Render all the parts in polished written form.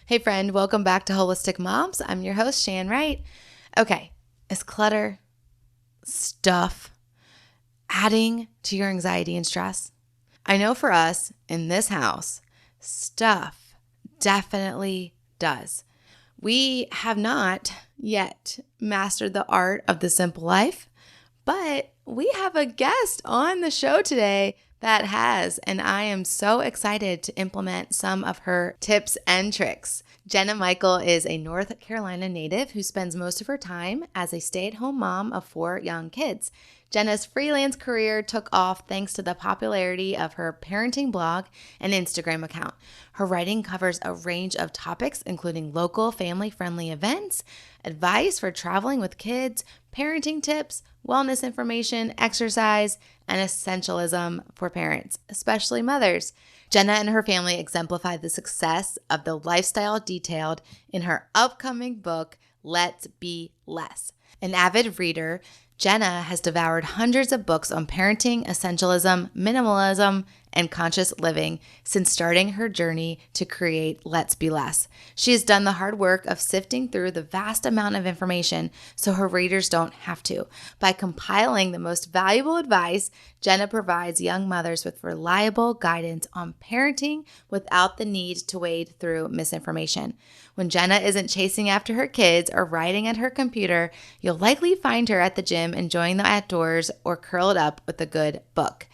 Hey friend, welcome back to Holistic Moms. I'm your host, Shan Wright. Okay, is clutter, stuff, adding to your anxiety and stress? I know for us in this house, stuff definitely does. We have not yet mastered the art of the simple life, but we have a guest on the show today that has, and I am so excited to implement some of her tips and tricks. Jenna Michael is a North Carolina native who spends most of her time as a stay-at-home mom of 4 young kids. Jenna's freelance career took off thanks to the popularity of her parenting blog and Instagram account. Her writing covers a range of topics, including local family-friendly events, advice for traveling with kids, parenting tips, wellness information, exercise, and essentialism for parents, especially mothers. Jenna and her family exemplify the success of the lifestyle detailed in her upcoming book, Let's Be Less. An avid reader, Jenna has devoured hundreds of books on parenting, essentialism, minimalism, and conscious living since starting her journey to create Let's Be Less. She has done the hard work of sifting through the vast amount of information so her readers don't have to. By compiling the most valuable advice, Jenna provides young mothers with reliable guidance on parenting without the need to wade through misinformation. When Jenna isn't chasing after her kids or writing at her computer, you'll likely find her at the gym enjoying the outdoors or curled up with a good book.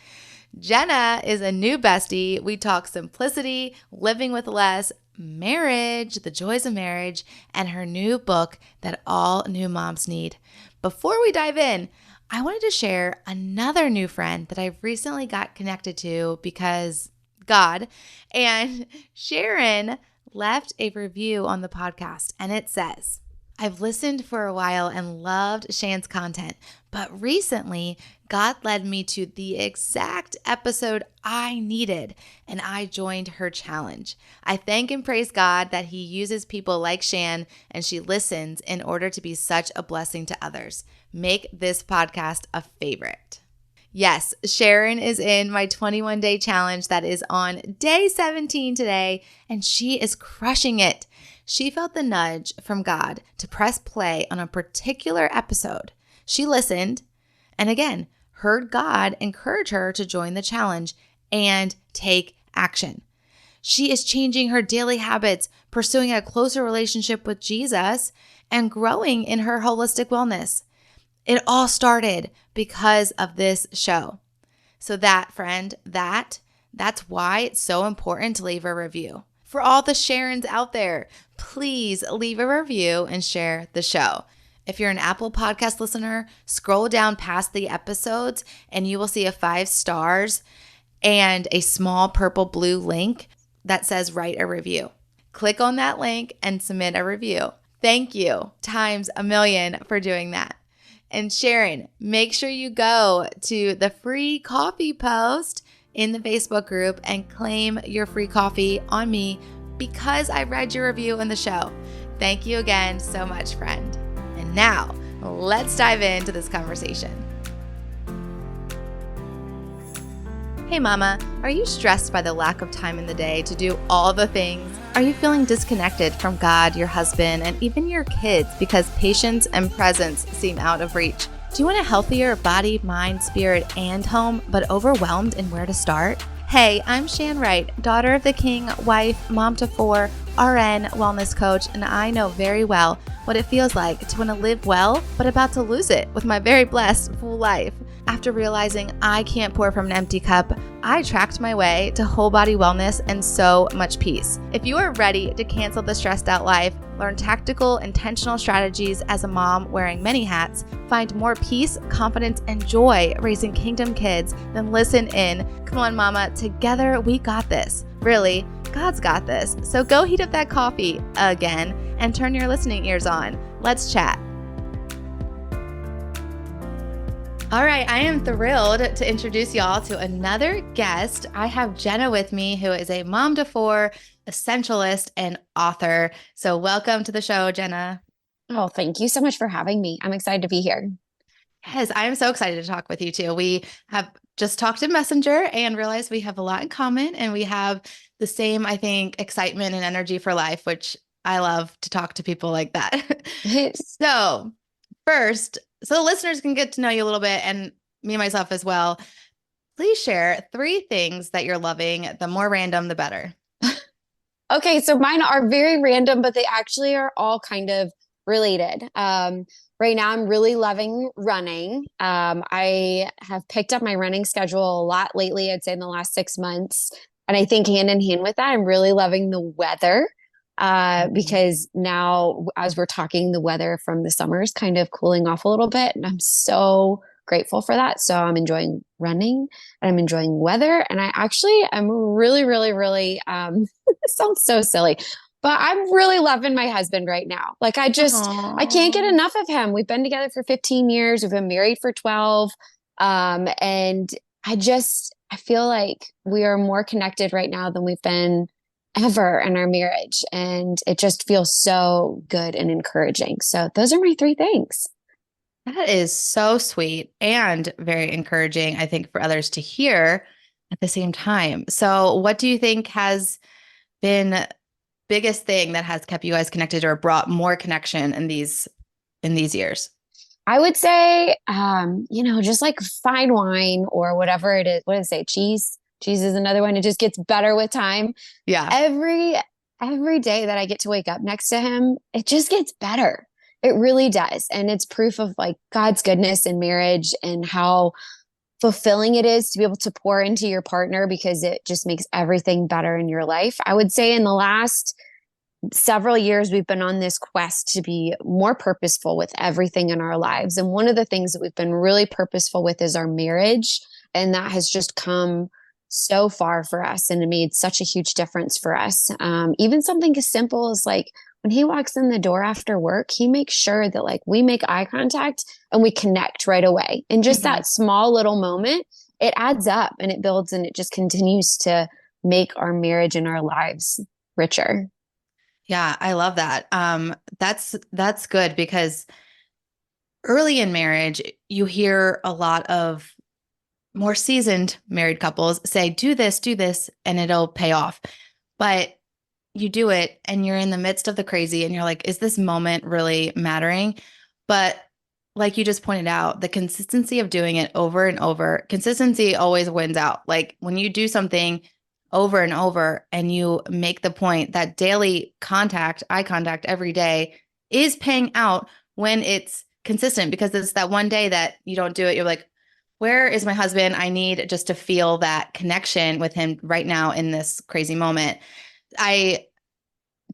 Jenna is a new bestie. We talk simplicity, living with less, marriage, the joys of marriage, and her new book that all new moms need. Before we dive in, I wanted to share another new friend that I recently got connected to because God, and Sharon left a review on the podcast, and it says, I've listened for a while and loved Shan's content, but recently God led me to the exact episode I needed, and I joined her challenge. I thank and praise God that He uses people like Shan and she listens in order to be such a blessing to others. Make this podcast a favorite. Yes, Sharon is in my 21-day challenge that is on day 17 today, and she is crushing it. She felt the nudge from God to press play on a particular episode. She listened and again heard God encourage her to join the challenge and take action. She is changing her daily habits, pursuing a closer relationship with Jesus, and growing in her holistic wellness. It all started because of this show. So that, friend, that's why it's so important to leave a review. For all the Sharons out there, please leave a review and share the show. If you're an Apple Podcast listener, scroll down past the episodes and you will see a 5 stars and a small purple-blue link that says write a review. Click on that link and submit a review. Thank you times a million for doing that. And Sharon, make sure you go to the free coffee post in the Facebook group and claim your free coffee on me because I read your review in the show. Thank you again so much, friend. And now, let's dive into this conversation. Hey mama, are you stressed by the lack of time in the day to do all the things? Are you feeling disconnected from God, your husband, and even your kids because patience and presence seem out of reach? Do you want a healthier body, mind, spirit, and home, but overwhelmed in where to start? Hey, I'm Shan Wright, daughter of the king, wife, mom to 4, RN, wellness coach, and I know very well what it feels like to want to live well, but about to lose it with my very blessed full life. After realizing I can't pour from an empty cup, I tracked my way to whole body wellness and so much peace. If you are ready to cancel the stressed out life, learn tactical, intentional strategies as a mom wearing many hats, find more peace, confidence, and joy raising kingdom kids, then listen in. Come on, mama, together we got this. Really, God's got this. So go heat up that coffee again and turn your listening ears on. Let's chat. All right, I am thrilled to introduce y'all to another guest. I have Jenna with me, who is a mom to 4, essentialist, and author. So welcome to the show, Jenna. Oh, thank you so much for having me. I'm excited to be here. Yes, I am so excited to talk with you too. We have just talked in Messenger and realized we have a lot in common and we have the same, I think, excitement and energy for life, which I love to talk to people like that. So, first, so the listeners can get to know you a little bit and me and myself as well. Please share three things that you're loving. The more random, the better. Okay, so mine are very random, but they actually are all kind of related. Right now, I'm really loving running. I have picked up my running schedule a lot lately, I'd say in the last 6 months. And I think hand in hand with that, I'm really loving the weather Mhm. because now, as we're talking, the weather from the summer is kind of cooling off a little bit. And I'm so grateful for that. So I'm enjoying running and I'm enjoying weather. And I actually am really, really, really, it sounds so silly, but I'm really loving my husband right now. Like I can't get Aww. enough of him. We've been together for 15 years. We've been married for 12. And I feel like we are more connected right now than we've been ever in our marriage. And it just feels so good and encouraging. So those are my three things. That is so sweet and very encouraging, I think, for others to hear at the same time. So, what do you think has been biggest thing that has kept you guys connected or brought more connection in these years? I would say, just like fine wine or whatever it is. What does it say? Cheese. Cheese is another one. It just gets better with time. Yeah. Every every day that I get to wake up next to him, it just gets better. It really does. And it's proof of like God's goodness in marriage and how fulfilling it is to be able to pour into your partner because it just makes everything better in your life. I would say in the last several years, we've been on this quest to be more purposeful with everything in our lives. And one of the things that we've been really purposeful with is our marriage. And that has just come so far for us and it made such a huge difference for us. Even something as simple as like when he walks in the door after work, he makes sure that like we make eye contact and we connect right away. And just Mhm. that small little moment, it adds up and it builds and it just continues to make our marriage and our lives richer. Yeah, I love that. That's good because early in marriage, you hear a lot of more seasoned married couples say, do this, and it'll pay off. But you do it and you're in the midst of the crazy and you're like, is this moment really mattering? But like you just pointed out, the consistency of doing it over and over, consistency always wins out. Like when you do something over and over and you make the point that daily contact, eye contact every day is paying out when it's consistent because it's that one day that you don't do it. You're like, where is my husband? I need just to feel that connection with him right now in this crazy moment. I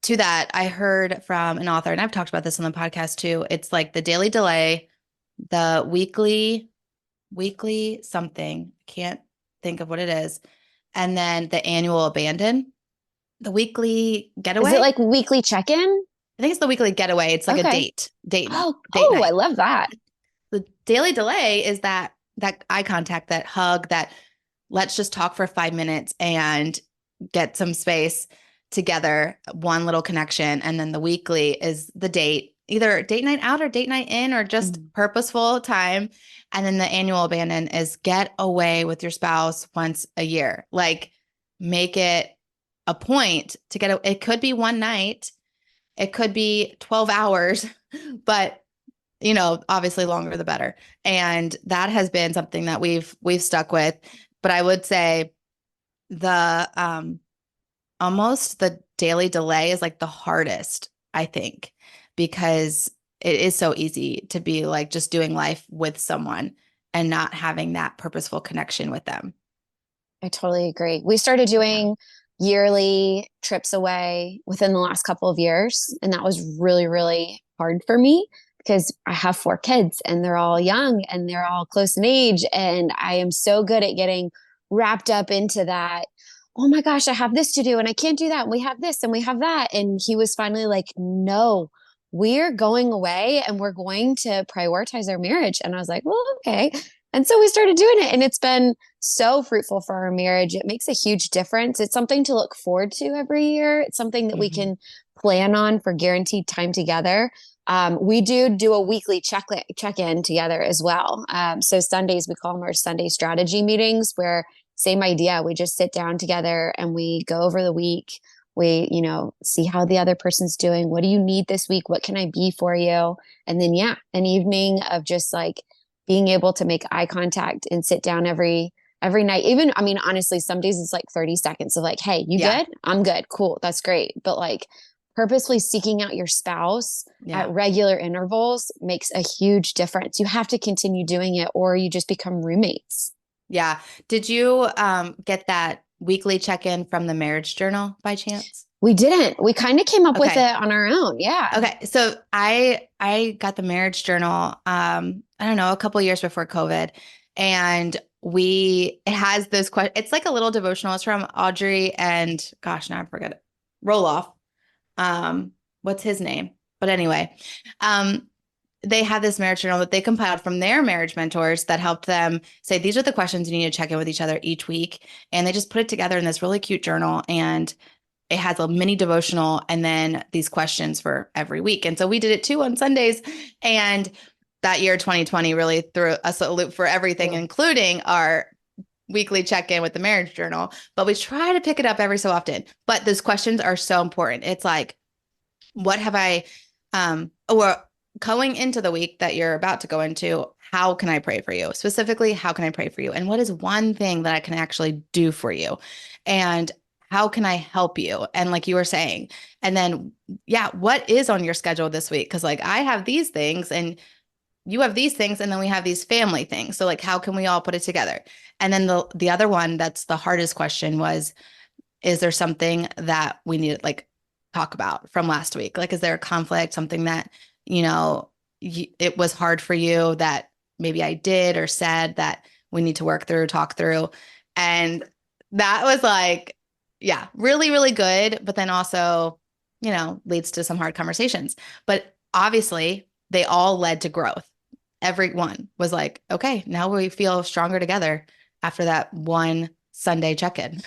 to that, I heard from an author, and I've talked about this on the podcast too. It's like the daily delay, the weekly something. Can't think of what it is. And then the annual abandon, the weekly Is it getaway. like weekly check-in? I think it's the weekly getaway. It's like a Okay. date I night. love that. The daily delay is that eye contact, that hug, that let's just talk for 5 minutes and get some space together, one little connection. And then the weekly is the date, either date night out or date night in, or just Mm. purposeful time. And then the annual abandon is get away with your spouse once a year. Like make it a point to it could be one night, it could be 12 hours, but obviously longer the better. And that has been something that we've stuck with. But I would say the almost the daily delay is like the hardest, I think, because it is so easy to be like just doing life with someone and not having that purposeful connection with them. I totally agree. We started Yeah. doing yearly trips away within the last couple of years, and that was really, really hard for me because I have four kids and they're all young and they're all close in age. And I am so good at getting wrapped up into that. Oh my gosh, I have this to do and I can't do that. And we have this and we have that. And he was finally like, no, we're going away and we're going to prioritize our marriage. And I was like, well, okay. And so we started doing it and it's been so fruitful for our marriage. It makes a huge difference. It's something to look forward to every year. It's something that we Mhm. can plan on for guaranteed time together. We do a weekly check in together as well. So Sundays we call them our Sunday strategy meetings, where same idea. We just sit down together and we go over the week. We, see how the other person's doing. What do you need this week? What can I be for you? And then, yeah, an evening of just like being able to make eye contact and sit down every night. Even, I mean, honestly, some days it's like 30 seconds of like, hey, you Yeah. good? I'm good. Cool. That's great. But like purposefully seeking out your spouse at Yeah. regular intervals makes a huge difference. You have to continue doing it or you just become roommates. Yeah. Did you get that weekly check-in from the marriage journal by chance? We didn't. We kind of came up with Okay. it on our own. Yeah. Okay. So I got the marriage journal I don't know, a couple years before COVID. And it has those questions. It's like a little devotional. It's from Audrey and gosh, now I forget it. Roloff. What's his name? But anyway, um, they had this marriage journal that they compiled from their marriage mentors that helped them say, these are the questions you need to check in with each other each week. And they just put it together in this really cute journal. And it has a mini devotional and then these questions for every week. And so we did it too on Sundays. And that year, 2020, really threw us a loop for everything, Cool. including our weekly check-in with the marriage journal. But we try to pick it up every so often. But those questions are so important. It's like, what have I, or going into the week that you're about to go into, how can I pray for you? Specifically, how can I pray for you? And what is one thing that I can actually do for you? And how can I help you? And like you were saying, and then, yeah, what is on your schedule this week? Because like I have these things and you have these things, and then we have these family things. So like, how can we all put it together? And then the other one that's the hardest question was, is there something that we need to like talk about from last week? Like, is there a conflict, something that, it was hard for you that maybe I did or said that we need to work through, talk through? And that was like, yeah, really, really good. But then also, leads to some hard conversations. But obviously, they all led to growth. Everyone was like, okay, now we feel stronger together after that one Sunday check-in.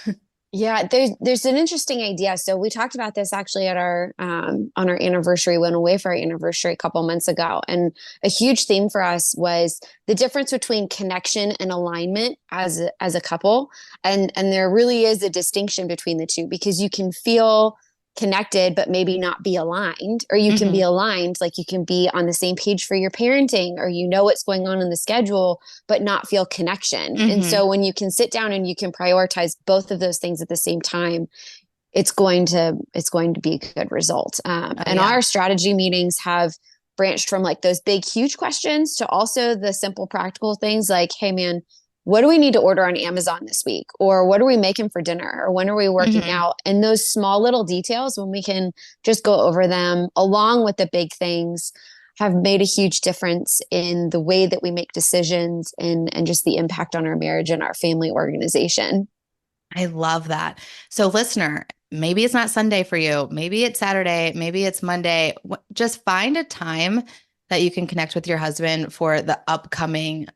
Yeah, there's an interesting idea. So we talked about this actually at our on our anniversary, went away for our anniversary a couple months ago. And a huge theme for us was the difference between connection and alignment as a couple. And there really is a distinction between the two because you can feel connected but maybe not be aligned, or you can be Hmm. aligned, like you can be on the same page for your parenting, or what's going on in the schedule but not feel connection. And Hmm. so when you can sit down and you can prioritize both of those things at the same time, it's going to be a good result. Oh, And yeah. our strategy meetings have branched from like those big huge questions to also the simple practical things like, hey man, what do we need to order on Amazon this week? Or what are we making for dinner? Or when are we working Hmm. out? And those small little details, when we can just go over them along with the big things, have made a huge difference in the way that we make decisions and just the impact on our marriage and our family organization. I love that. So, listener, maybe it's not Sunday for you. Maybe it's Saturday. Maybe it's Monday. Just find a time that you can connect with your husband for the upcoming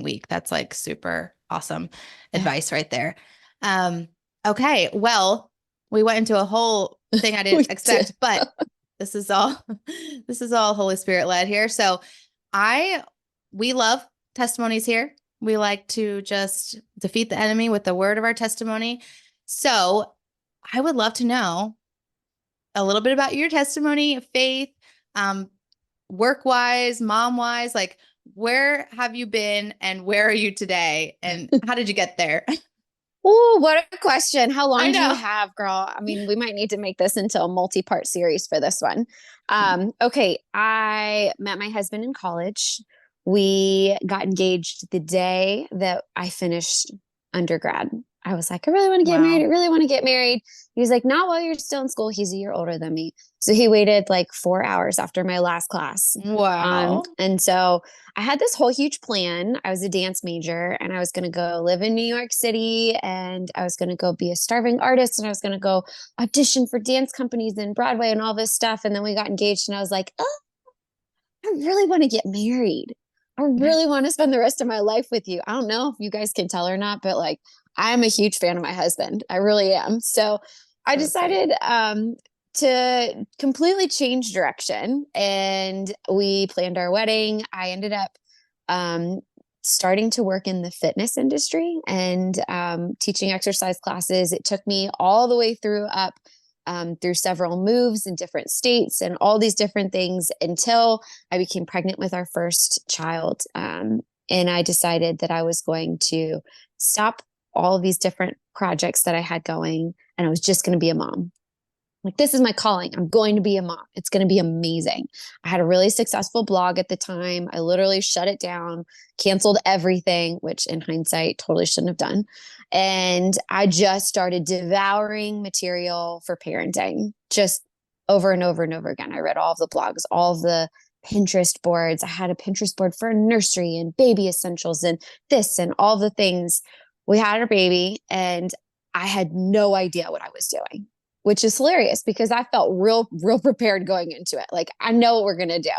week. That's like super awesome Yeah, advice right there. Um, okay. Well, we went into a whole thing I we didn't did. expect, but this is all this is all Holy Spirit led here. So, I we love testimonies here. We like to just defeat the enemy with the word of our testimony. So I would love to know a little bit about your testimony, faith, um, work wise, mom wise. Like, where have you been and where are you today? And how did you get there? Oh, what a question. How I long do you know. have, girl? I mean, we might need to make this into a multi-part series for this one. Okay, I met my husband in college. We got engaged the day that I finished undergrad. I was like, I really want to get married. Wow. I really want to get married. He was like, not while you're still in school. He's a year older than me. So he waited like 4 hours after my last class. Wow. And so I had this whole huge plan. I was a dance major and I was going to go live in New York City and I was going to go be a starving artist and I was going to go audition for dance companies and Broadway and all this stuff. And then we got engaged and I was like, oh, I really want to get married. I really want to spend the rest of my life with you. I don't know if you guys can tell or not, but like I'm a huge fan of my husband. I really am. So I So sweet. decided to completely change direction and we planned our wedding. I ended up um, starting to work in the fitness industry and teaching exercise classes. It took me all the way through up through several moves in different states and all these different things until I became pregnant with our first child. And I decided that I was going to stop all of these different projects that I had going, and I was just going to be a mom. Like, this is my calling. I'm going to be a mom. It's going to be amazing. I had a really successful blog at the time. I literally shut it down, canceled everything, which in hindsight, totally shouldn't have done. And I just started devouring material for parenting, just over and over and over again. I read all of the blogs, all of the Pinterest boards. I had a Pinterest board for nursery and baby essentials and this and all the things. We had our baby, and I had no idea what I was doing, which is hilarious because I felt real prepared going into it. Like, I know what we're going to do.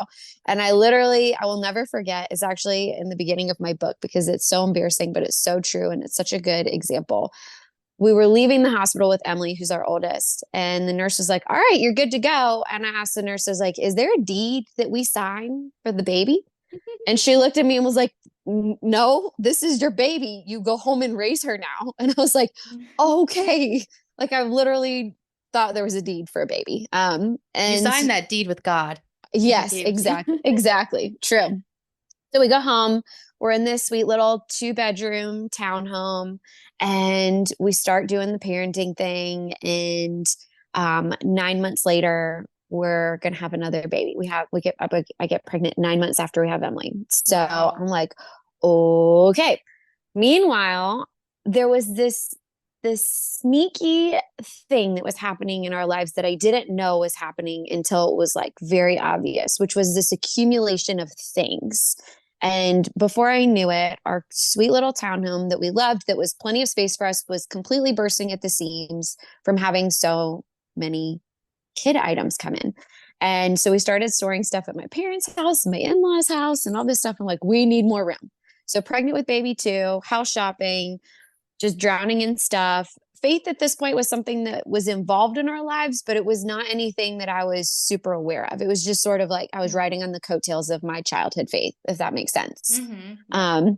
And I will never forget, it's actually in the beginning of my book because it's so embarrassing, but it's so true. And it's such a good example. We were leaving the hospital with Emily, who's our oldest. And the nurse was like, all right, you're good to go. And I asked the nurse, I was like, is there a deed that we sign for the baby? And she looked at me and was like, no, this is your baby. You go home and raise her now. And I was like, okay. Like, I literally thought there was a deed for a baby. You And signed that deed with God. yes, exactly. True. So we go home. We're in this sweet little 2-bedroom townhome, and we start doing the parenting thing. And 9 months later, we're gonna have another baby. I get pregnant 9 months after we have Emily. So Wow. I'm like, okay. Meanwhile, there was this sneaky thing that was happening in our lives that I didn't know was happening until it was like very obvious, which was this accumulation of things. And before I knew it, our sweet little townhome that we loved, that was plenty of space for us, was completely bursting at the seams from having so many kid items come in. And so we started storing stuff at my parents' house, my in-laws' house, and all this stuff. I'm like, we need more room. So pregnant with baby two, house shopping, just drowning in stuff. Faith at this point was something that was involved in our lives, but it was not anything that I was super aware of. It was just sort of like I was riding on the coattails of my childhood faith, if that makes sense. Mm-hmm.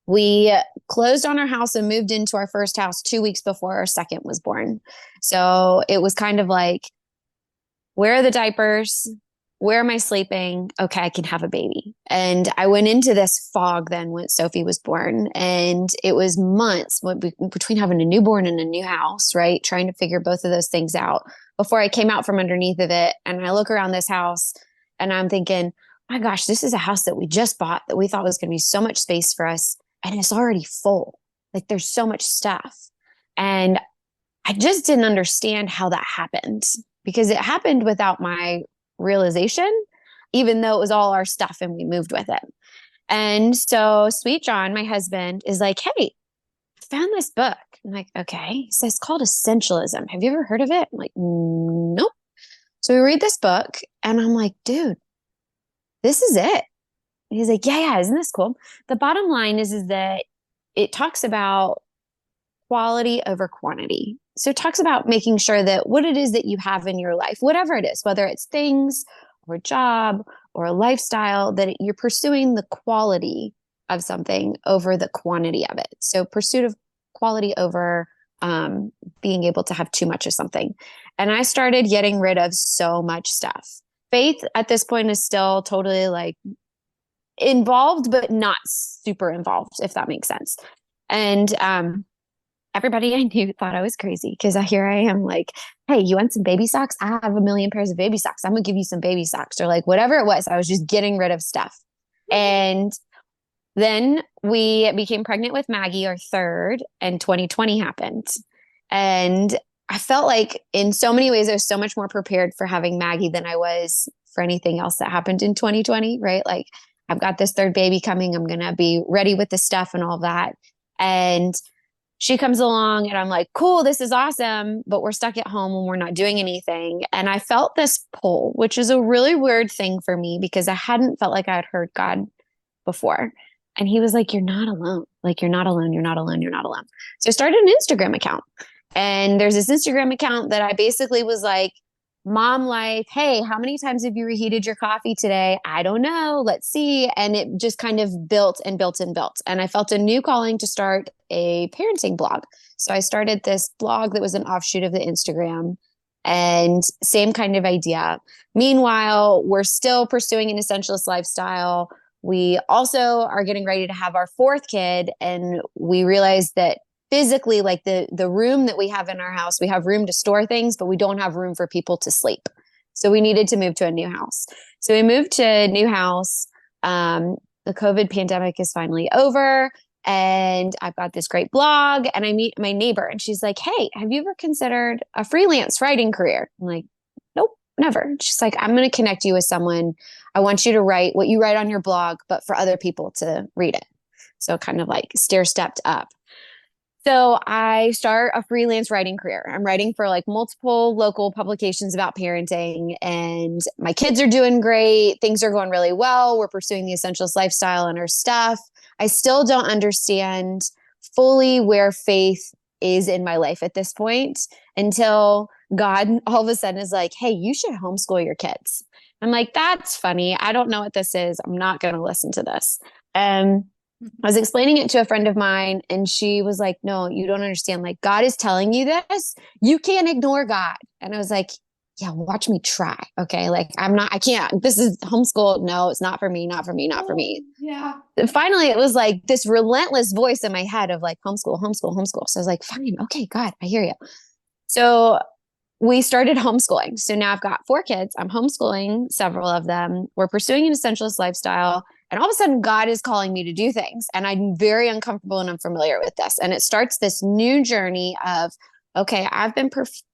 We closed on our house and moved into our first house 2 weeks before our second was born. So it was kind of like, where are the diapers? Where am I sleeping? Okay, I can have a baby. And I went into this fog then when Sophie was born. And it was months between having a newborn and a new house, right? Trying to figure both of those things out before I came out from underneath of it. And I look around this house and I'm thinking, my gosh, this is a house that we just bought that we thought was going to be so much space for us. And it's already full. Like, there's so much stuff. And I just didn't understand how that happened, because it happened without my realization, even though it was all our stuff and we moved with it. And so Sweet John, my husband, is like, hey, I found this book. I'm like, okay. So it's called Essentialism. Have you ever heard of it? I'm like, nope. So we read this book and I'm like, dude, this is it. And he's like, yeah, isn't this cool? The bottom line is that it talks about quality over quantity. So it talks about making sure that what it is that you have in your life, whatever it is, whether it's things or a job or a lifestyle, that you're pursuing the quality of something over the quantity of it. So pursuit of quality over being able to have too much of something. And I started getting rid of so much stuff. Faith at this point is still totally like involved, but not super involved, if that makes sense. And everybody I knew thought I was crazy, because here I am like, hey, you want some baby socks? I have a million pairs of baby socks. I'm going to give you some baby socks, or like whatever it was. I was just getting rid of stuff. And then we became pregnant with Maggie, our third, and 2020 happened. And I felt like in so many ways, I was so much more prepared for having Maggie than I was for anything else that happened in 2020, right? Like, I've got this third baby coming. I'm going to be ready with the stuff and all that. And she comes along and I'm like, cool, this is awesome, but we're stuck at home and we're not doing anything. And I felt this pull, which is a really weird thing for me because I hadn't felt like I had heard God before. And he was like, you're not alone. Like, you're not alone. You're not alone. You're not alone. So I started an Instagram account. And there's this Instagram account that I basically was like, mom life. Hey, how many times have you reheated your coffee today? I don't know. Let's see. And it just kind of built and built and built. And I felt a new calling to start a parenting blog. So I started this blog that was an offshoot of the Instagram. And same kind of idea. Meanwhile, we're still pursuing an essentialist lifestyle. We also are getting ready to have our fourth kid, and we realize that physically, like the room that we have in our house, we have room to store things, but we don't have room for people to sleep. So we needed to move to a new house. So we moved to a new house. The COVID pandemic is finally over, and I've got this great blog, and I meet my neighbor, and she's like, "Hey, have you ever considered a freelance writing career?" I'm like, "Nope, never." She's like, "I'm going to connect you with someone. I want you to write what you write on your blog, but for other people to read it." So kind of like stair stepped up. So I start a freelance writing career. I'm writing for like multiple local publications about parenting, and my kids are doing great. Things are going really well. We're pursuing the essentials lifestyle and our stuff. I still don't understand fully where faith is in my life at this point until God all of a sudden is like, "Hey, you should homeschool your kids." I'm like, "That's funny. I don't know what this is. I'm not going to listen to this." And I was explaining it to a friend of mine, and she was like, "No, you don't understand. Like, God is telling you this. You can't ignore God." And I was like, "Yeah, watch me try. Okay. Like, I can't. This is homeschool. No, it's not for me, not for me, not for me." Yeah. And finally, it was like this relentless voice in my head of like, homeschool, homeschool, homeschool. So I was like, "Fine. Okay, God, I hear you." So we started homeschooling. So now I've got four kids. I'm homeschooling several of them. We're pursuing an essentialist lifestyle. And all of a sudden, God is calling me to do things. And I'm very uncomfortable and unfamiliar with this. And it starts this new journey of, okay, I've been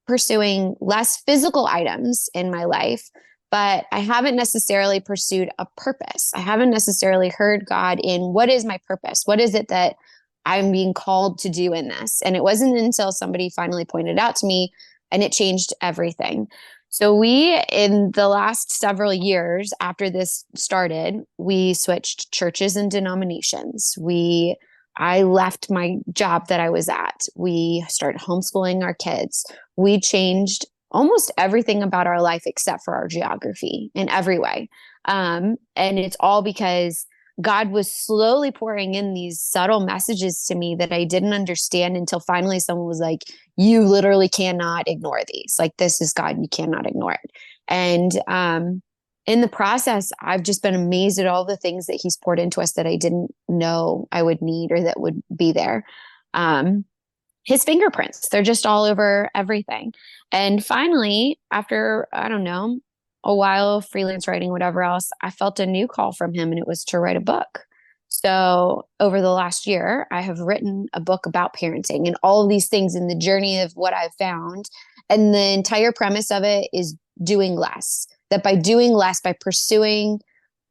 pursuing less physical items in my life, but I haven't necessarily pursued a purpose. I haven't necessarily heard God in what is my purpose? What is it that I'm being called to do in this? And it wasn't until somebody finally pointed out to me, and it changed everything. So we, in the last several years after this started, we switched churches and denominations. I left my job that I was at. We started homeschooling our kids. We changed almost everything about our life except for our geography in every way. And it's all because God was slowly pouring in these subtle messages to me that I didn't understand until finally someone was like, "You literally cannot ignore these. Like, this is God. You cannot ignore it." And in the process, I've just been amazed at all the things that He's poured into us that I didn't know I would need or that would be there. Um, his fingerprints, they're just all over everything. And finally, after, I don't know, a while of freelance writing, whatever else, I felt a new call from him, and it was to write a book. So over the last year, I have written a book about parenting and all of these things in the journey of what I've found. And the entire premise of it is doing less. That by doing less, by pursuing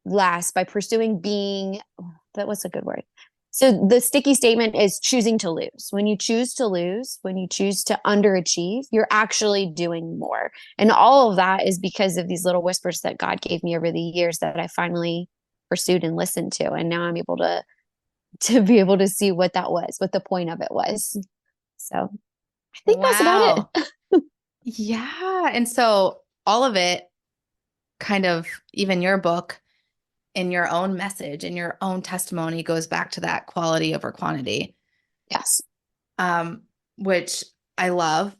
less, by pursuing being, that was a good word. So the sticky statement is choosing to lose. When you choose to lose, when you choose to underachieve, you're actually doing more. And all of that is because of these little whispers that God gave me over the years that I finally pursued and listened to. And now I'm able to be able to see what that was, what the point of it was. So I think that's about Wow. it. Yeah. And so all of it kind of, even your book and your own message and your own testimony goes back to that quality over quantity, Yes. um, which I love.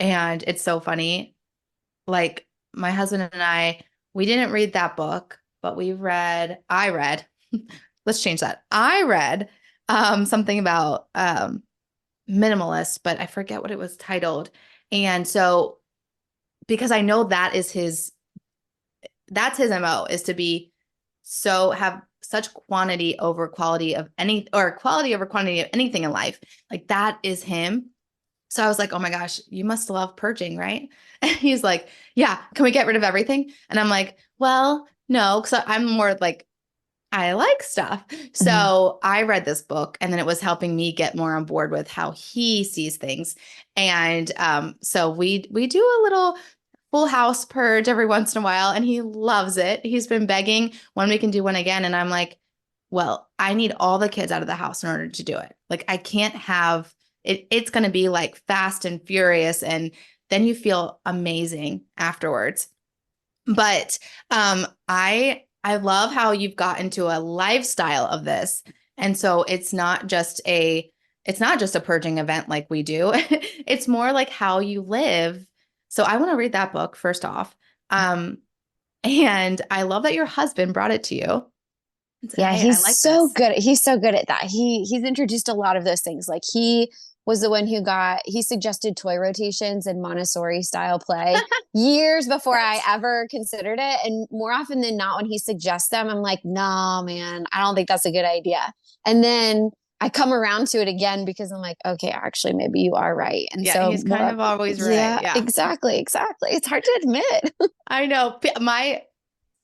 And it's so funny. Like my husband and we didn't read that book, but I read, let's change that. I read something about minimalist, but I forget what it was titled. And so, because I know that's his MO, is to be have such quantity over quality of quality over quantity of anything in life. Like that is him. So I was like, "Oh my gosh, you must love purging, right?" And he's like, "Yeah, can we get rid of everything?" And I'm like, "Well, no, because I'm more like, I like stuff." Mhm. So I read this book, and then it was helping me get more on board with how he sees things. And so we do a little full house purge every once in a while, and he loves it. He's been begging when we can do one again. And I'm like, "Well, I need all the kids out of the house in order to do it. Like I can't have it. It's going to be like fast and furious. And then you feel amazing afterwards." But I love how you've got into a lifestyle of this. And so it's not just a purging event like we do. It's more like how you live So I want to read that book first off. Um, and I love that your husband brought it to you and said, Yeah, "Hey, I like this." he's so good at that. He's introduced a lot of those things. Like he was the one he suggested toy rotations and Montessori style play years before I Yes. ever considered it. And more often than not, when he suggests them, I'm like, no, man, I don't think that's a good idea. And then I come around to it again because I'm like, okay, actually, maybe you are right. And Yeah, so he's kind of always right. yeah, Yeah, exactly, exactly. It's hard to admit. I know.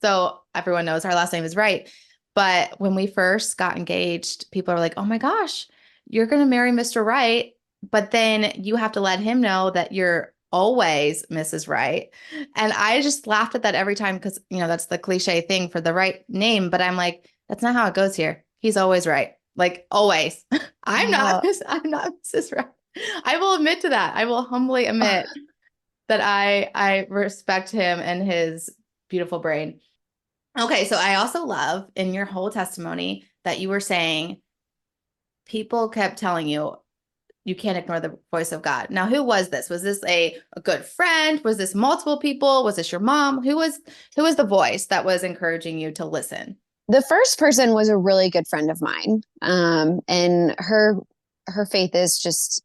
So everyone knows our last name is right. But when we first got engaged, people are like, "Oh my gosh, you're going to marry Mr. Right." But then you have to let him know that you're always Mrs. Right. And I just laughed at that every time because, that's the cliche thing for the right name. But I'm like, that's not how it goes here. He's always right. Like always. Oh, I'm not Mrs. Right. I will admit to that. I will humbly admit that I respect him and his beautiful brain. Okay, so I also love in your whole testimony that you were saying people kept telling you you can't ignore the voice of God. Now, who was this? Was this a good friend? Was this multiple people? Was this your mom? Who was the voice that was encouraging you to listen? the first person was a really good friend of mine. And her faith is just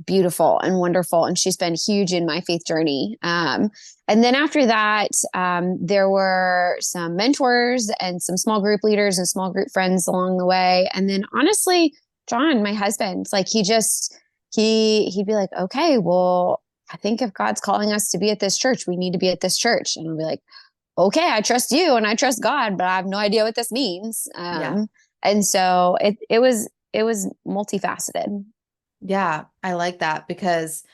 beautiful and wonderful. And she's been huge in my faith journey. And then after that, there were some mentors and some small group leaders and small group friends along the way. And then honestly, John, my husband, like he'd be like, okay, well, I think if God's calling us to be at this church, we need to be at this church. And I'll be like, okay, I trust you and I trust God, but I have no idea what this means. Yeah. And so it was multifaceted. Yeah, I like that because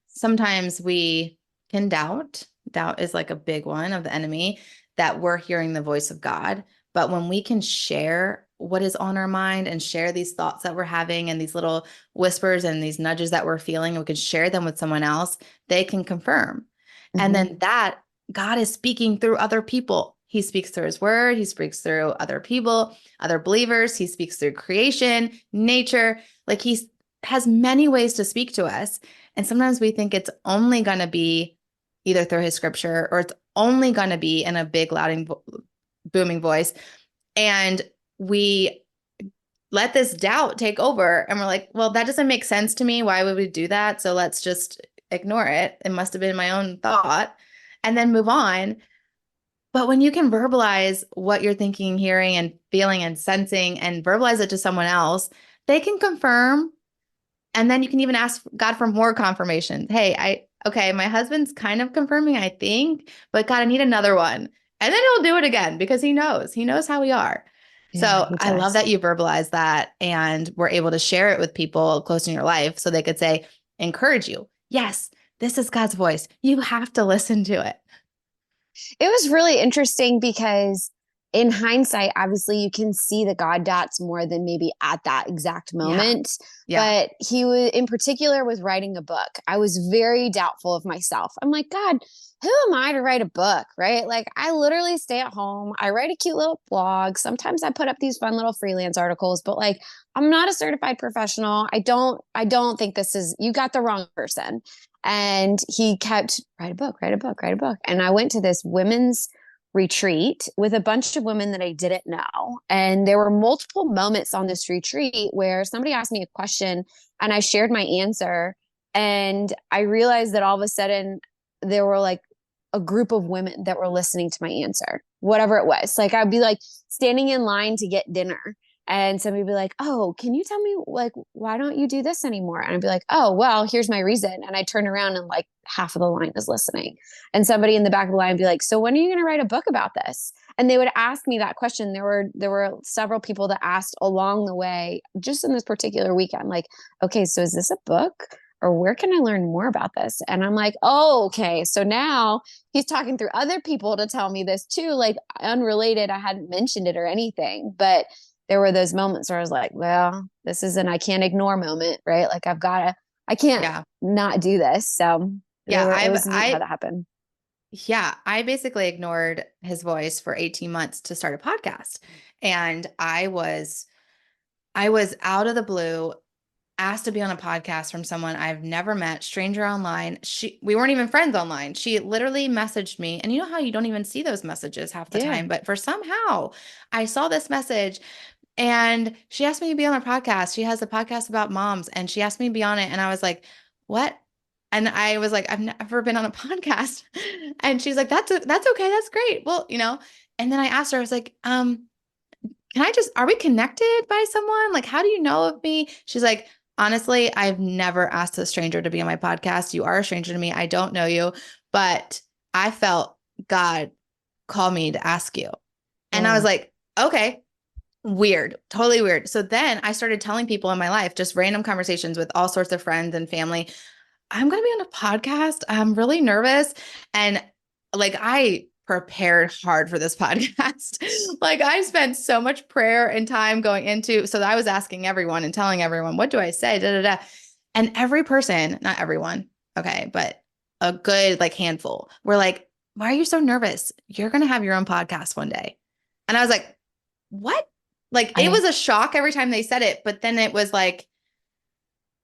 sometimes we can doubt. Doubt is like a big one of the enemy that we're hearing the voice of God. But when we can share what is on our mind and share these thoughts that we're having and these little whispers and these nudges that we're feeling, and we can share them with someone else, they can confirm. And Mm-hmm. then that God is speaking through other people. He speaks through his word, he speaks through other people, other believers, he speaks through creation, nature. Like he has many ways to speak to us. And sometimes we think it's only going to be either through his scripture or it's only going to be in a big, loud, booming voice. And we let this doubt take over. And we're like, well, that doesn't make sense to me. Why would we do that? So let's just ignore it. It must have been my own thought and then move on. But when you can verbalize what you're thinking, hearing, and feeling and sensing and verbalize it to someone else, they can confirm and then you can even ask God for more confirmation. Hey, okay, my husband's kind of confirming, I think, but God, I need another one. And then he'll do it again because he knows. He knows how we are. Yeah, So he I love does. that you verbalize that and we're able to share it with people close in your life so they could say, encourage you. Yes, this is God's voice. You have to listen to it. It was really interesting because in hindsight, obviously you can see the God dots more than maybe at that exact Yeah. moment. Yeah. But he was in particular was writing a book. I was very doubtful of myself. I'm like, God, who am I to write a book? Right. Like I literally stay at home. I write a cute little blog. Sometimes I put up these fun little freelance articles, but like I'm not a certified professional. I don't think this is you got the wrong person. And he kept write a book, write a book, write a book. And I went to this women's retreat with a bunch of women that I didn't know. And there were multiple moments on this retreat where somebody asked me a question and I shared my answer. And I realized that all of a sudden there were like a group of women that were listening to my answer, whatever it was. Like I'd be like standing in line to get dinner and somebody would be like, oh, can you tell me like why don't you do this anymore? And I'd be like, oh, well, here's my reason. And I turn around and like half of the line is listening. And somebody in the back of the line would be like, so when are you going to write a book about this? And they would ask me that question. There were several people that asked along the way, just in this particular weekend, like, okay, so is this a book? Or where can I learn more about this? And I'm like, oh, okay. So now he's talking through other people to tell me this too, like unrelated. I hadn't mentioned it or anything, but there were those moments where I was like, well, this is an I can't ignore moment, right? Like I can't Yeah. not do this. So Yeah. it was neat how that happened. Yeah, I basically ignored his voice for 18 months to start a podcast. And I was out of the blue. asked to be on a podcast from someone I've never met, stranger online. We weren't even friends online. She literally messaged me, and you know how you don't even see those messages half the Yeah. time, but for somehow I saw this message and she asked me to be on her podcast. She has a podcast about moms and she asked me to be on it. And I was like, what? And I was like, I've never been on a podcast. And she's like, that's okay. That's great. Well, and then I asked her, I was like, are we connected by someone? Like, how do you know of me? She's like, honestly, I've never asked a stranger to be on my podcast. You are a stranger to me. I don't know you, but I felt God call me to ask you. And I was Oh, like, okay, weird, totally weird. So then I started telling people in my life, just random conversations with all sorts of friends and family, I'm going to be on a podcast. I'm really nervous. And like, I prepared hard for this podcast. Like, I spent so much prayer and time going into, so I was asking everyone and telling everyone, what do I say? Da, da, da. And every person, not everyone, okay, but a good like handful were like, why are you so nervous? You're going to have your own podcast one day. And I was like, what? Like, it was I a shock every time they said it, but then it was like,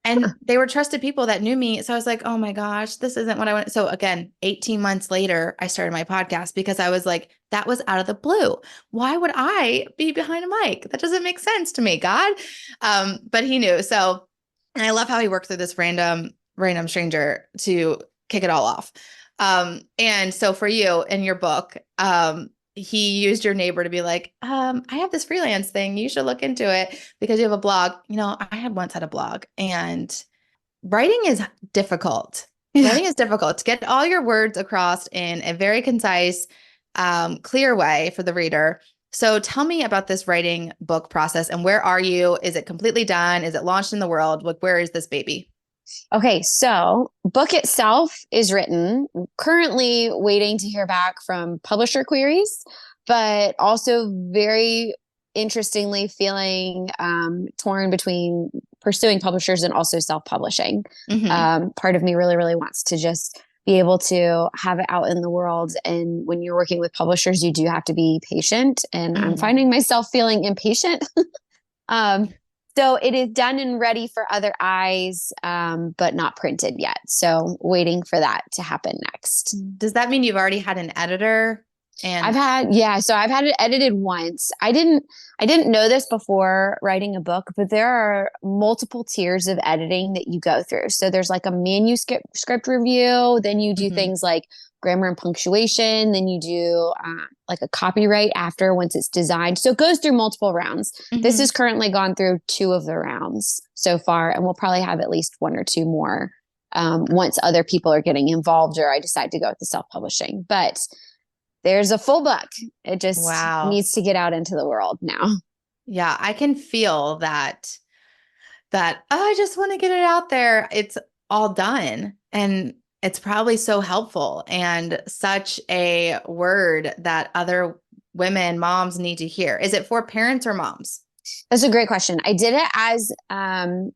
and they were trusted people that knew me. So I was like, oh my gosh, this isn't what I want. So again, 18 months later, I started my podcast because I was like, that was out of the blue. Why would I be behind a mic? That doesn't make sense to me, God. But he knew. So, and I love how he worked through this random stranger to kick it all off. And so for you in your book, he used your neighbor to be like, I have this freelance thing. You should look into it because you have a blog. I had once had a blog, and writing is difficult. yeah. Writing is difficult to get all your words across in a very concise, clear way for the reader. So tell me about this writing book process and where are you? Is it completely done? Is it launched in the world? Like, where is this baby? Okay, so book itself is written. Currently waiting to hear back from publisher queries, but also very interestingly feeling torn between pursuing publishers and also self-publishing. Mm-hmm. Part of me really, really wants to just be able to have it out in the world. And when you're working with publishers, you do have to be patient. And I'm Mm-hmm. finding myself feeling impatient. Um, so it is done and ready for other eyes, but not printed yet. So waiting for that to happen next. Does that mean you've already had an editor? I've And had, yeah, so I've had it edited once. I didn't know this before writing a book, but there are multiple tiers of editing that you go through. So there's like a manuscript script review, then you do Mhm. things like grammar and punctuation, then you do like a copyright after once it's designed. So it goes through multiple rounds. This Mhm. has currently gone through two of the rounds so far, and we'll probably have at least one or two more once other people are getting involved or I decide to go with the self publishing. But there's a full book. It just Wow. needs to get out into the world now. Yeah, I can feel that oh, I just want to get it out there. It's all done and it's probably so helpful and such a word that other women, moms need to hear. Is it for parents or moms? That's a great question. I did it as I'm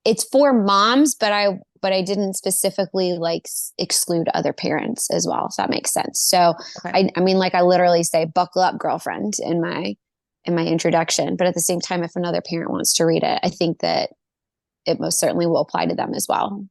it's for moms, but I didn't specifically like exclude other parents as well, if that makes sense. So Okay. I mean like I literally say buckle up girlfriend in my introduction, but at the same time if another parent wants to read it, I think that it most certainly will apply to them as well.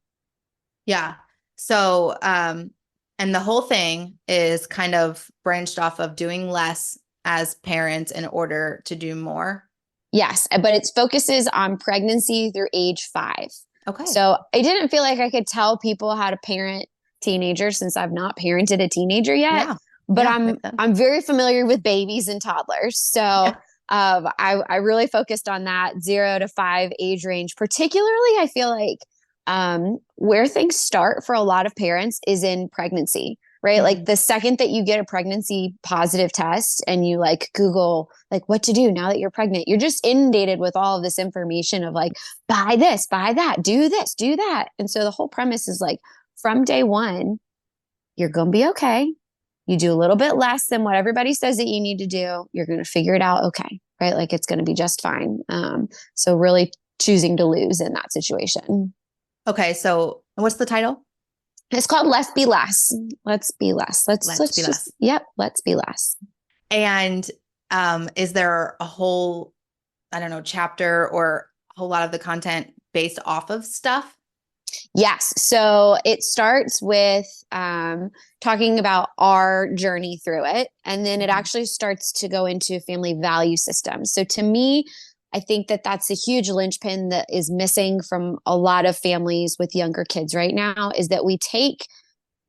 Yeah. So, and the whole thing is kind of branched off of doing less as parents in order to do more. Yes, but it focuses on pregnancy through age 5. Okay. So I didn't feel like I could tell people how to parent teenagers since I've not parented a teenager yet. Yeah. But Yeah. Makes sense. I'm very familiar with babies and toddlers. So Yeah. I really focused on that 0 to 5 age range. Particularly, I feel like where things start for a lot of parents is in pregnancy, right? Like Mhm. the second that you get a pregnancy positive test and you like Google like what to do now that you're pregnant, you're just inundated with all of this information of like, buy this, buy that, do this, do that. And so the whole premise is like from day one, you're going to be okay. You do a little bit less than what everybody says that you need to do. You're going to figure it out okay, right? Like it's going to be just fine. So really choosing to lose in that situation. Okay. So what's the title? It's called Let's Be Less. Let's be less. Let's be Let's just less. yep, let's be less. And is there a whole, I don't know, chapter or whole lot of the content based off of stuff? Yes. So it starts with talking about our journey through it. And then it Mhm. actually starts to go into family value systems. So to me, I think that that's a huge linchpin that is missing from a lot of families with younger kids right now is that we take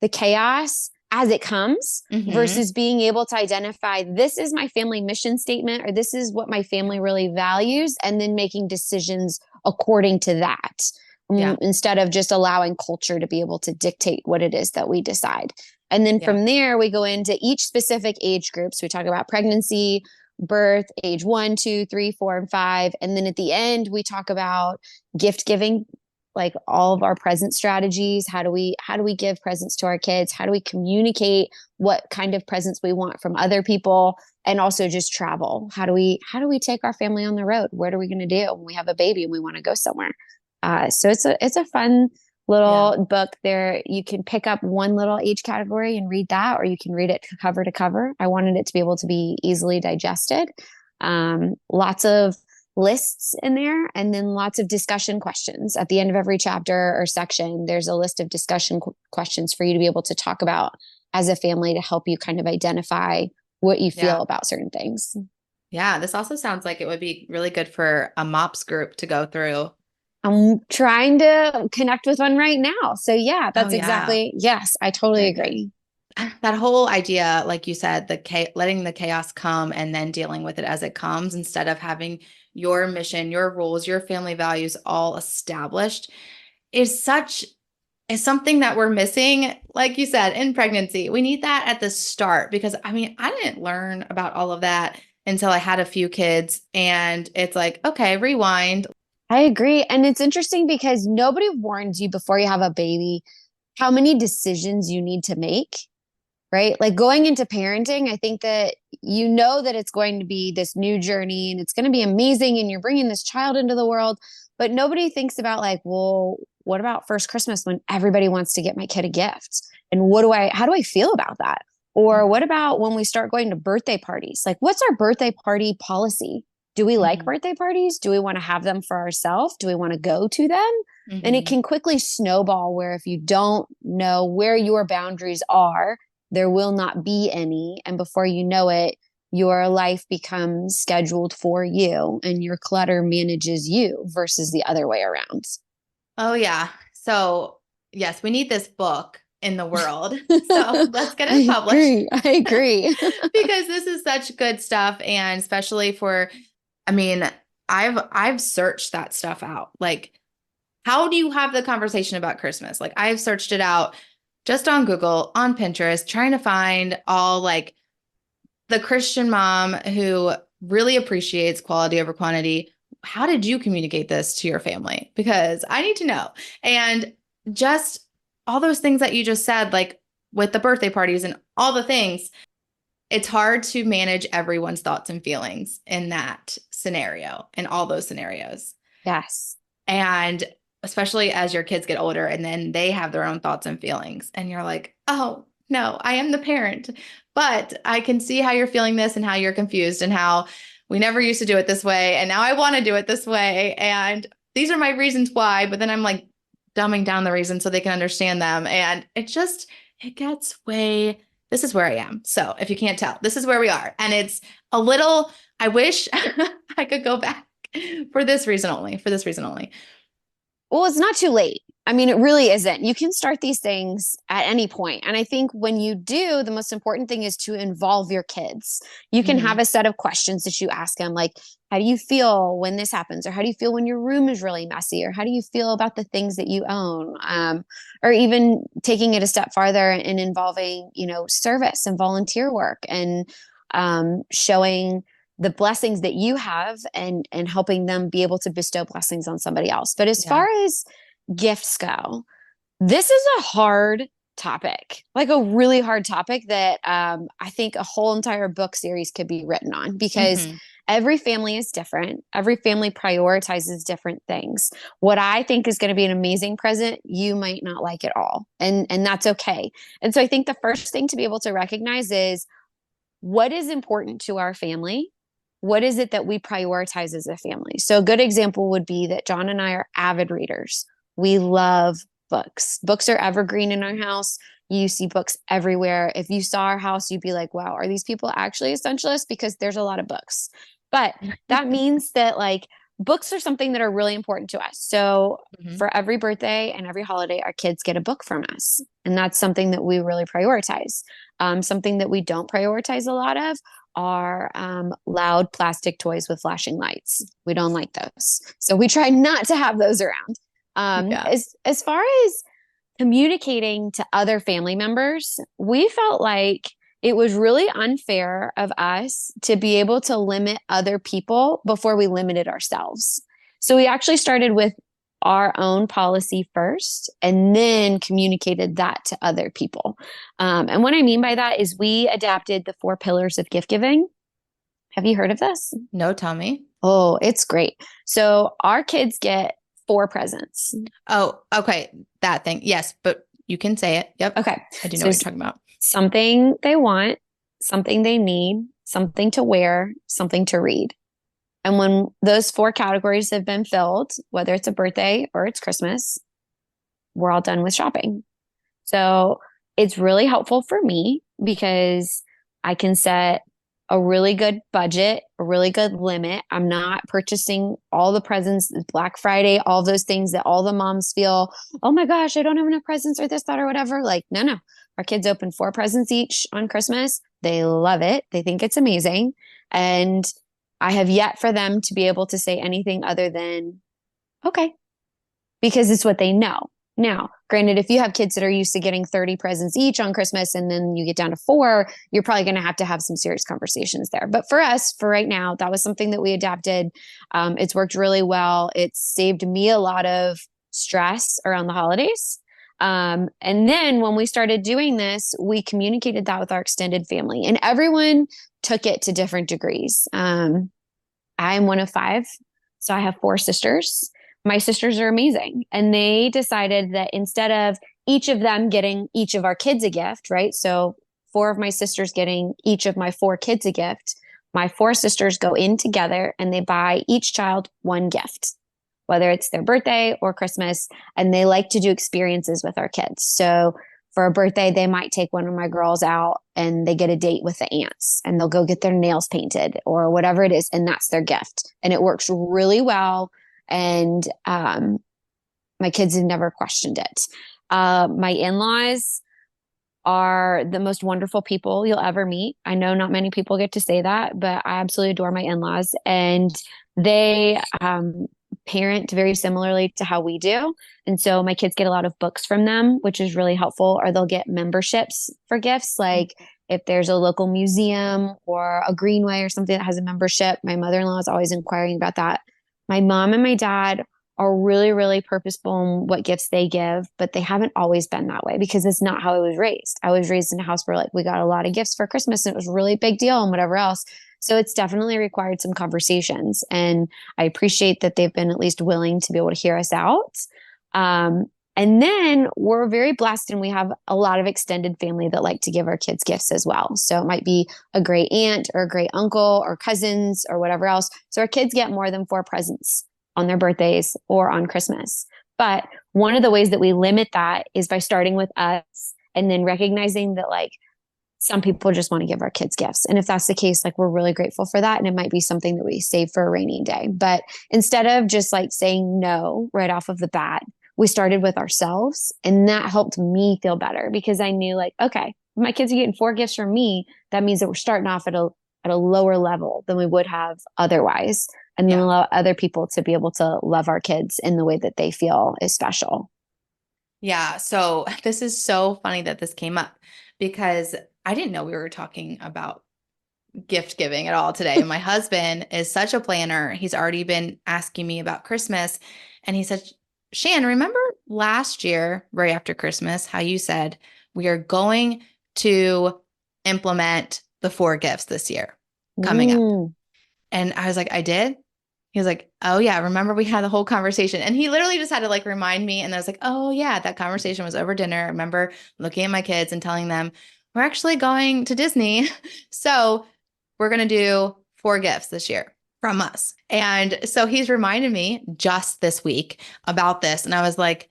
the chaos as it comes Mhm. versus being able to identify this is my family mission statement or this is what my family Yeah. really values and then making decisions according to that Yeah. instead of just allowing culture to be able to dictate what it is that we decide. And then Yeah. from there we go into each specific age groups. We talk about pregnancy, birth, age 1, 2, 3, 4, and 5, and then at the end we talk about gift giving, like all of our present strategies. How do we give presents to our kids? How do we communicate what kind of presents we want from other people? And also just travel. How do we take our family on the road? What are we going to do when we have a baby and we want to go somewhere? So it's a fun Yeah. little book there. You can pick up one little age category and read that, or you can read it cover to cover. I wanted it to be able to be easily digested. Lots of lists in there, and then lots of discussion questions at the end of every chapter or section. There's a list of discussion questions for you to be able to talk about as a family to help you kind of identify what you feel Yeah. about certain things. Yeah. This also sounds like it would be really good for a MOPS group to go through. I'm trying to connect with one right now. So yeah, Oh, that's yeah. exactly, yes, I totally Very good. agree. That whole idea, like you said, letting the chaos come and then dealing with it as it comes instead of having your mission, your rules, your family values all established is something that we're missing. Like you said, in pregnancy, we need that at the start because I mean, I didn't learn about all of that until I had a few kids. And it's like, okay, rewind. I agree. And it's interesting because nobody warns you before you have a baby how many decisions you need to make, right? Like going into parenting, I think that you know that it's going to be this new journey and it's going to be amazing and you're bringing this child into the world, but nobody thinks about like, well, what about first Christmas when everybody wants to get my kid a gift? And how do I feel about that? Or what about when we start going to birthday parties? Like, what's our birthday party policy? Do we like Mhm. birthday parties? Do we want to have them for ourselves? Do we want to go to them? And it Mhm. can quickly snowball where if you don't know where your boundaries are, there will not be any. And before you know it, your life becomes scheduled for you and your clutter manages you versus the other way around. Oh, yeah. So, yes, we need this book in the world. So I let's get it published agree. I agree. because this is such good stuff. And especially for, I mean, I've searched that stuff out. Like, how do you have the conversation about Christmas? Like, I've searched it out just on Google, on Pinterest, trying to find all like the Christian mom who really appreciates quality over quantity. How did you communicate this to your family? Because I need to know. And just all those things that you just said, like with the birthday parties and all the things, it's hard to manage everyone's thoughts and feelings in that scenario, in all those scenarios. Yes. And especially as your kids get older and then they have their own thoughts and feelings. And you're like, oh, no, I am the parent. But I can see how you're feeling this and how you're confused and how we never used to do it this way. And now I want to do it this way. And these are my reasons why. But then I'm like dumbing down the reasons so they can understand them. And it gets this is where I am. So if you can't tell, this is where we are. And it's a little, I wish I could go back for this reason only, for this reason only. Well, it's not too late. I mean, it really isn't. You can start these things at any point. And I think when you do, the most important thing is to involve your kids. You can have Hmm. a set of questions that you ask them, like, how do you feel when this happens? Or how do you feel when your room is really messy? Or how do you feel about the things that you own? Or even taking it a step farther and involving, service and volunteer work and showing the blessings that you have and helping them be able to bestow blessings on somebody else. But as Yeah. far as gifts go, this is a hard topic, like a really hard topic that I think a whole entire book series could be written on because Hmm. every family is different. Every family prioritizes different things. What I think is going to be an amazing present, you might not like at all. And that's okay. And so I think the first thing to be able to recognize is what is important to our family what is it that we prioritize as a family? So a good example would be that John and I are avid readers. We love books. Books are evergreen in our house. You see books everywhere. If you saw our house, you'd be like, wow, are these people actually essentialists? Because there's a lot of books. But that means that like books are something that are really important to us. So Mhm. for every birthday and every holiday, our kids get a book from us. And that's something that we really prioritize. Something that we don't prioritize a lot of are loud plastic toys with flashing lights. We don't like those. So we try not to have those around. Yeah. As far as communicating to other family members, we felt like it was really unfair of us to be able to limit other people before we limited ourselves. So we actually started with our own policy first and then communicated that to other people. And what I mean by that is we adapted the 4 pillars of gift giving. Have you heard of this? No, tell me. Oh, it's great. So our kids get 4 presents. Oh, okay. That thing. Yes, but you can say it. Yep. Okay. I do know So what you're talking about. something they want, something they need, something to wear, something to read. And when those 4 categories have been filled, whether it's a birthday or it's Christmas, we're all done with shopping. So it's really helpful for me because I can set a really good budget, a really good limit. I'm not purchasing all the presents, Black Friday, all those things that all the moms feel, oh my gosh, I don't have enough presents or this, that, or whatever. Like, no, no. Our kids open 4 presents each on Christmas. They love it. They think it's amazing. And I have yet for them to be able to say anything other than, okay, because it's what they know. Now, granted, if you have kids that are used to getting 30 presents each on Christmas and then you get down to 4, you're probably going to have some serious conversations there. But for us, for right now, that was something that we adapted. It's worked really well. It's saved me a lot of stress around the holidays. And then when we started doing this, we communicated that with our extended family, and everyone took it to different degrees. I'm one of 5, so I have 4 sisters. My sisters are amazing. And they decided that instead of each of them getting each of our kids a gift, right? So 4 of my sisters getting each of my 4 kids a gift, my 4 sisters go in together and they buy each child one gift, whether it's their birthday or Christmas. And they like to do experiences with our kids. So for a birthday, they might take one of my girls out and they get a date with the aunts and they'll go get their nails painted or whatever it is. And that's their gift. And it works really well. And my kids have never questioned it. My in-laws are the most wonderful people you'll ever meet. I know not many people get to say that, but I absolutely adore my in-laws. And they parent very similarly to how we do. And so my kids get a lot of books from them, which is really helpful, or they'll get memberships for gifts. Like if there's a local museum or a greenway or something that has a membership, my mother-in-law is always inquiring about that. My mom and my dad are really, really purposeful in what gifts they give, but they haven't always been that way because it's not how I was raised. I was raised in a house where like we got a lot of gifts for Christmas and it was a really big deal and whatever else. So it's definitely required some conversations. And I appreciate that they've been at least willing to be able to hear us out. And then we're very blessed and we have a lot of extended family that like to give our kids gifts as well. So it might be a great aunt or a great uncle or cousins or whatever else. So our kids get more than 4 presents on their birthdays or on Christmas. But one of the ways that we limit that is by starting with us and then recognizing that like some people just want to give our kids gifts. And if that's the case, like we're really grateful for that. And it might be something that we save for a rainy day. But instead of just like saying no right off of the bat, we started with ourselves. And that helped me feel better because I knew like, okay, if my kids are getting 4 gifts from me, that means that we're starting off at a lower level than we would have otherwise. And then allow other people to be able to love our kids in the way that they feel is special. Yeah. So this is so funny that this came up because I didn't know we were talking about gift giving at all today. And my husband is such a planner. He's already been asking me about Christmas. And he said, Shan, remember last year, right after Christmas, how you said we are going to implement the 4 gifts this year coming up? And I was like, I did? He was like, oh yeah, remember we had the whole conversation. And he literally just had to like remind me. And I was like, oh yeah, that conversation was over dinner. I remember looking at my kids and telling them, we're actually going to Disney. So we're going to do 4 gifts this year from us. And so he's reminded me just this week about this. And I was like,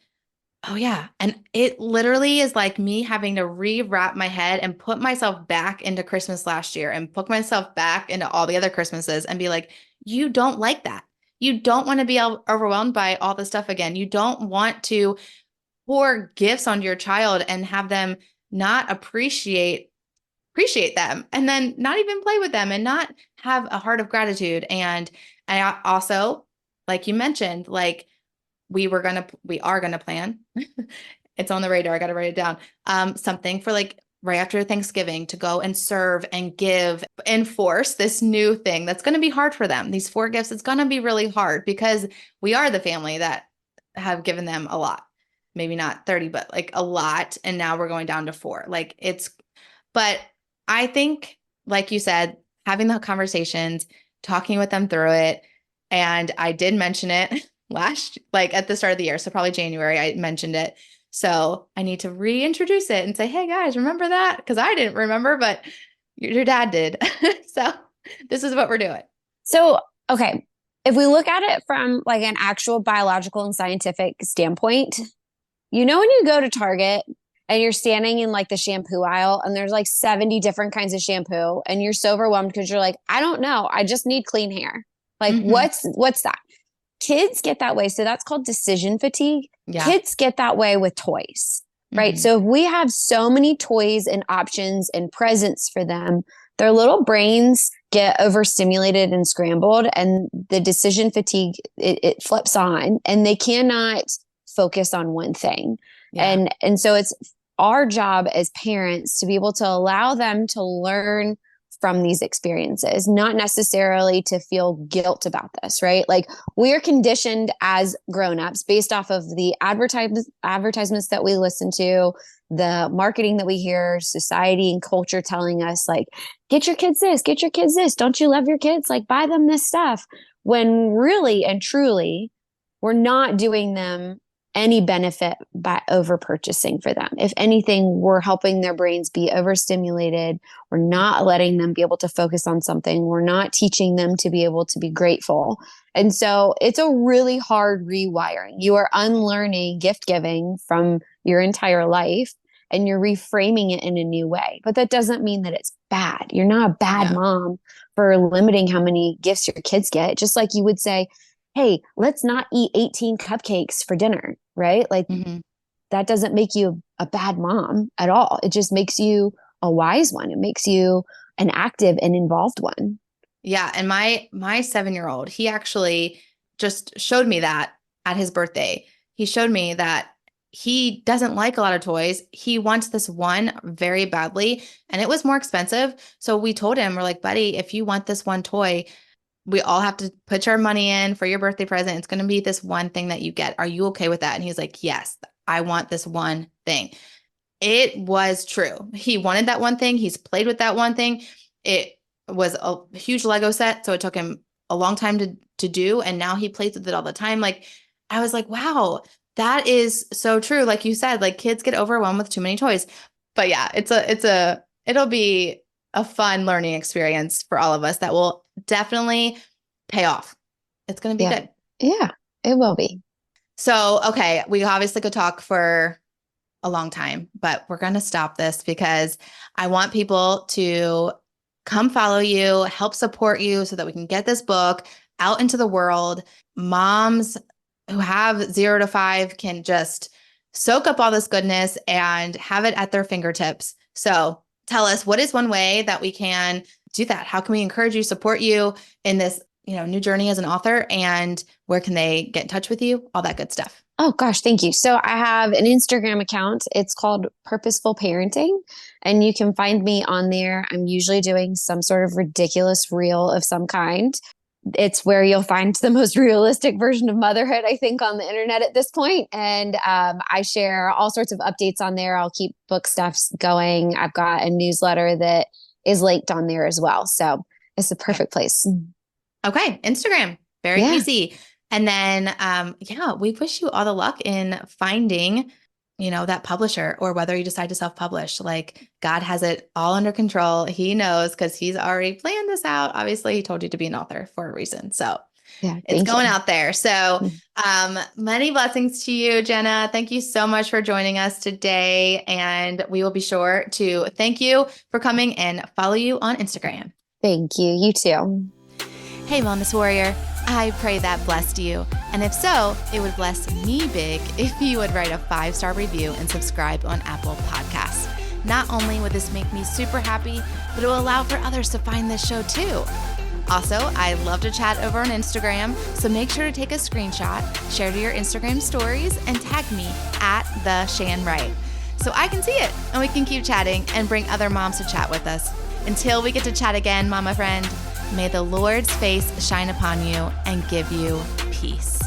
oh yeah. And it literally is like me having to rewrap my head and put myself back into Christmas last year and put myself back into all the other Christmases and be like, you don't like that. You don't want to be overwhelmed by all the stuff again. You don't want to pour gifts onto your child and have them not appreciate them and then not even play with them and not have a heart of gratitude. And I also, like you mentioned, like we are gonna plan. It's on the radar. I got to write it down. Something for like right after Thanksgiving to go and serve and give, enforce this new thing that's going to be hard for them. These 4 gifts, it's going to be really hard because we are the family that have given them a lot. Maybe not 30, but like a lot. And now we're going down to 4. But I think, like you said, having the conversations, talking with them through it. And I did mention it like at the start of the year. So probably January, I mentioned it. So I need to reintroduce it and say, hey guys, remember that? Because I didn't remember, but your dad did. So this is what we're doing. So, okay, if we look at it from like an actual biological and scientific standpoint, when you go to Target and you're standing in like the shampoo aisle and there's like 70 different kinds of shampoo and you're so overwhelmed because you're like, I don't know, I just need clean hair. Like what's that? Kids get that way. So that's called decision fatigue. Yeah. Kids get that way with toys, right? So if we have so many toys and options and presents for them, their little brains get overstimulated and scrambled, and the decision fatigue, it flips on, and they cannot focus on one thing. Yeah. And so it's our job as parents to be able to allow them to learn from these experiences, not necessarily to feel guilt about this, right? Like we are conditioned as grownups based off of the advertisements that we listen to, the marketing that we hear, society and culture telling us like, get your kids this, get your kids this. Don't you love your kids? Like buy them this stuff. When really and truly, we're not doing them any benefit by over purchasing for them. If anything, we're helping their brains be overstimulated. We're not letting them be able to focus on something. We're not teaching them to be able to be grateful. And so it's a really hard rewiring. You are unlearning gift giving from your entire life and you're reframing it in a new way. But that doesn't mean that it's bad. You're not a bad mom for limiting how many gifts your kids get. Just like you would say, hey, let's not eat 18 cupcakes for dinner, right? Like that doesn't make you a bad mom at all. It just makes you a wise one. It makes you an active and involved one. Yeah. And my 7-year-old, he actually just showed me that at his birthday. He showed me that he doesn't like a lot of toys. He wants this one very badly, and it was more expensive. So we told him, we're like, buddy, if you want this one toy, we all have to put your money in for your birthday present. It's going to be this one thing that you get. Are you okay with that? And he's like, yes, I want this one thing. It was true. He wanted that one thing. He's played with that one thing. It was a huge Lego set. So it took him a long time to do. And now he plays with it all the time. Like, I was like, wow, that is so true. Like you said, like kids get overwhelmed with too many toys. But yeah, it'll be a fun learning experience for all of us that will definitely pay off. It's going to be good. Yeah, it will be. So, okay, we obviously could talk for a long time, but we're going to stop this because I want people to come follow you, help support you so that we can get this book out into the world. Moms who have 0 to 5 can just soak up all this goodness and have it at their fingertips. So tell us, what is one way that we can do that? How can we encourage you, support you in this, new journey as an author, and where can they get in touch with you? All that good stuff. Oh gosh, thank you. So I have an Instagram account. It's called Purposeful Parenting, and you can find me on there. I'm usually doing some sort of ridiculous reel of some kind. It's where you'll find the most realistic version of motherhood, I think, on the internet at this point. And I share all sorts of updates on there. I'll keep book stuffs going. I've got a newsletter that is linked on there as well. So it's the perfect place. Okay. Instagram. Very easy. And then, we wish you all the luck in finding that publisher, or whether you decide to self-publish. Like, God has it all under control. He knows, because he's already planned this out. Obviously, he told you to be an author for a reason. So Yeah, it's thank going you. out there. So many blessings to you, Jenna. Thank you so much for joining us today. And we will be sure to thank you for coming and follow you on Instagram. Thank you. You too. Hey, Wellness Warrior. I pray that blessed you. And if so, it would bless me big if you would write a 5-star review and subscribe on Apple Podcasts. Not only would this make me super happy, but it will allow for others to find this show too. Also, I love to chat over on Instagram, so make sure to take a screenshot, share to your Instagram stories, and tag me at @the_Shan_Wright so I can see it and we can keep chatting and bring other moms to chat with us. Until we get to chat again, mama friend, may the Lord's face shine upon you and give you peace.